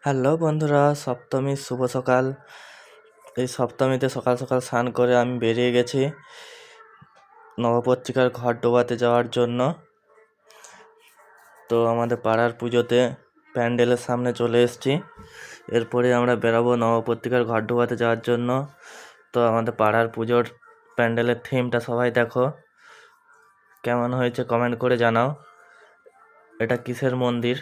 Hello বন্ধুরা, সপ্তমীর শুভ সকাল। এই সপ্তমীতে সকাল সকাল স্নান করে আমি বেরিয়ে গেছি নবপত্রিকার ঘট ডোবাতে যাওয়ার জন্য। তো আমাদের পাড়ার পুজোতে প্যান্ডেলের সামনে চলে এসেছি। এরপরে আমরা বেরাবো নবপত্রিকার ঘট ডোবাতে যাওয়ার জন্য। তো আমাদের পাড়ার পুজোর প্যান্ডেলের থিমটা সবাই দেখো, কেমন হয়েছে কমেন্ট করে জানাও। এটা কিসের মন্দির?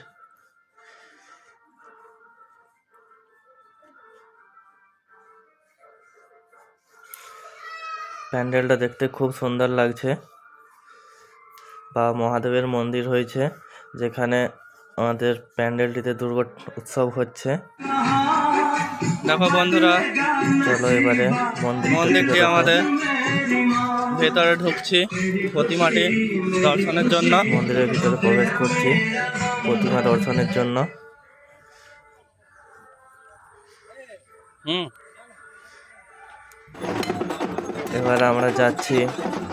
প্যান্ডেলটা দেখতে খুব সুন্দর লাগছে। বা মহাদেবের মন্দির হয়েছে, যেখানে আমাদের প্যান্ডেলটিতে দুর্গা উৎসব হচ্ছে। দেখো বন্ধুরা, চলো এবারে মন্দিরটি আমাদের ভেতরে ঢুকছি প্রতিমাটি দর্শনের জন্য। মন্দিরের ভিতরে প্রবেশ করছি প্রতিমা দর্শনের জন্য। এবার আমরা যাচ্ছি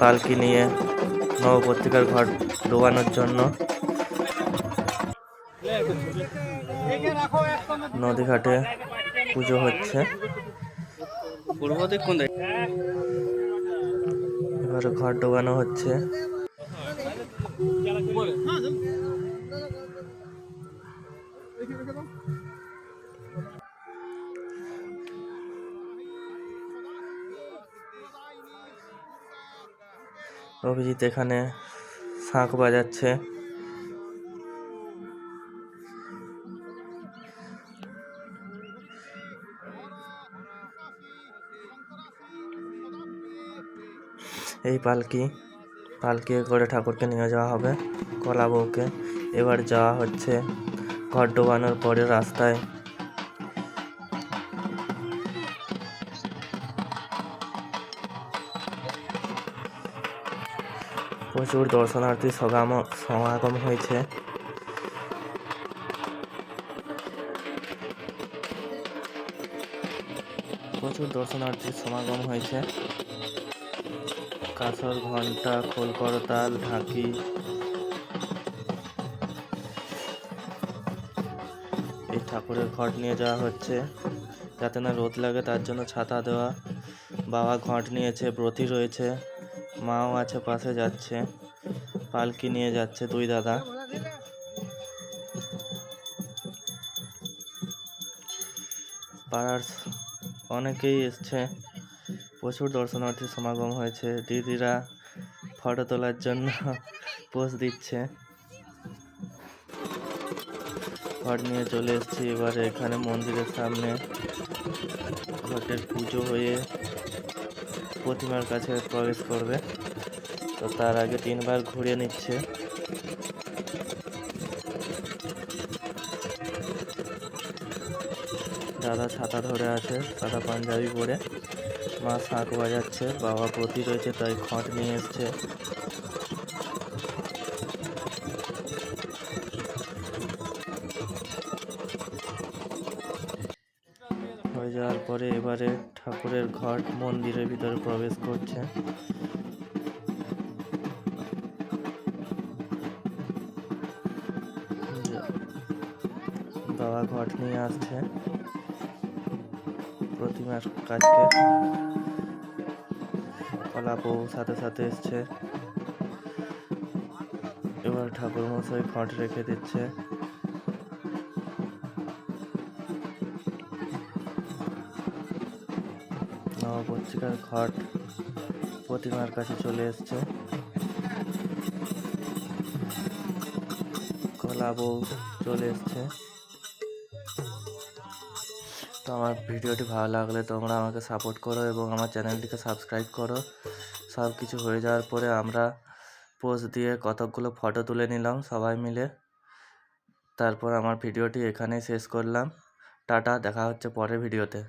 পালকি নিয়ে নবপত্রিকার ঘট ডোবানোর জন্য। নদীঘাটে পুজো হচ্ছে। এবারে ঘট ডোবানো হচ্ছে। অভিজিৎ এখানে শাঁখ বাজাচ্ছে। এই পালকি করে ঠাকুরকে নিয়ে যাওয়া হবে কলা বউকে। এবার যাওয়া হচ্ছে ঘট ডোবানোর পরে রাস্তায়। প্রচুর দর্শনার্থী সমাগম হয়েছে। কাঁসর ঘন্টা, খোল করতাল, ঢাকি, এই ঠাকুরের ঘট নিয়ে যাওয়া হচ্ছে যাতে না রোদ লাগে, তার জন্য ছাতা দেওয়া। বাবা ঘট নিয়েছে, ব্রতী রয়েছে, মাও আছে পাশে, যাচ্ছে পালকি নিয়ে যাচ্ছে দুই দাদা। পাড়ার অনেকেই এসছে, প্রচুর দর্শনার্থী সমাগম হয়েছে। দিদিরা ফটো তোলার জন্য পোজ দিচ্ছে। ঘট নিয়ে চলে এসেছি এবারে এখানে মন্দিরের সামনে। ঘটের পুজো হয়ে প্রতিমার কাছে প্রবেশ করবে, তো তার আগে 3 বার ঘুরিয়ে নিচ্ছে। দাদা ছাতা ধরে আছে, সাদা পাঞ্জাবি পরে। মা শাঁখ বাজাচ্ছে, বাবা প্রতি রয়েছে তাই ঘট নিয়ে এসছে। হয়ে যাওয়ার পরে এবারে ঠাকুরের ঘট মন্দিরের ভিতরে প্রবেশ করছে। বাবা ঘট নিয়ে আসছে প্রতিমার কাছে। কলা বউ সাথে সাথে এসছে। এবার ঠাকুর মশাই ঘট রেখে দিচ্ছে। নবপত্রিকার ঘট প্রতিমার কাছে চলে এসছে। কলা বউ চলে এসছে। তো আমার ভিডিওটি ভালো লাগলে তোমরা আমাকে সাপোর্ট করো এবং আমার চ্যানেলটিকে সাবস্ক্রাইব করো। সব কিছু হয়ে যাওয়ার পরে আমরা পোজ দিয়ে কতকগুলো ফটো তুলে নিলাম সবাই মিলে। তারপর আমার ভিডিওটি এখানেই শেষ করলাম। টাটা, দেখা হচ্ছে পরের ভিডিওতে।